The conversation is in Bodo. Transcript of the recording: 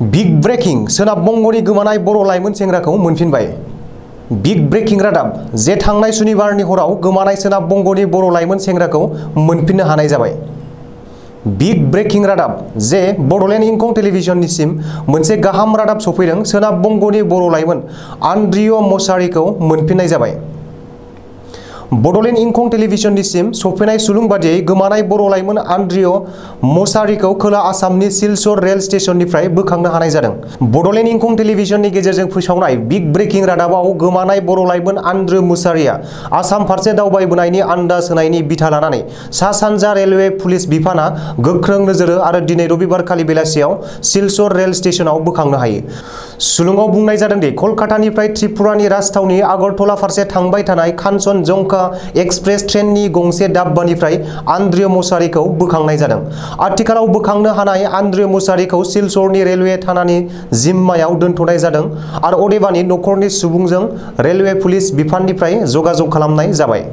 बिग ब्रेकिं सोनाब बंगनि गोमानाय बर' लाइमोन सेंग्राखौ मोनफिनबाय। बिग ब्रेकिं रादाब जे थांनाय सुनिबारनि हराव गोमानाय सोनाब बंगनि बर' लाइमोन सेंग्राखौ मोनफिननो हानाय जाबाय। बिग ब्रेकिं रादाब जे बड'लेण्ड इंखं टेलिभिजननिसिम मोनसे गाहाम रादाब सफैदों। सोनाब बंगनि बर' लाइमोन आन्द्रिय मसाहारिखौ मोनफिननाय जाबाय। बड'लेण्ड इंखं टेलिभिजननिसिम सफैनाय सुलुं बादियै गोमानाय बर' लाइमोन आन्द्रिय मसाहारिखौ खोला आसामनि सिलचर रेल स्टेशननिफ्राय बोखांनो हानाय जादों। बड'लेण्ड इंखं टेलिभिजननि गेजेरजों फोसावनाय बिग ब्रेकिं रादाबाव गोमानाय बर' लाइमोन आन्द्रिय मसाहारिया आसाम फारसे दावबायबोनायनि आन्दाज होनायनि बिथा लानानै सा सानजा रेलवे पुलिस बिफाना गोख्रों नोजोर आरो दिनै रबिबारखालि बेलासियाव सिलचर रेल स्टेशनाव बोखांनो हायो। सुलुङाव बुंनाय जादों दि कलकातानिफ्राय त्रिपुरानि राजथावनि आगरतला फारसे थांबाय थानाय कान्चनजंघा एक्सप्रेस ट्रेननि गंसे डाब्बानिफ्राय आन्द्रिय मसाहारिखौ बोखांनाय जादों। आथिखालाव बोखांनो हानाय आन्द्रिय मसाहारिखौ सिलचरनि रेलवे थानानि जिम्मायाव दोनथ'नाय जादों आरो अदेबानि नखरनि सुबुंजों रेलवे पुलिस बिफाननिफ्राय जगाजग खालामनाय जाबाय।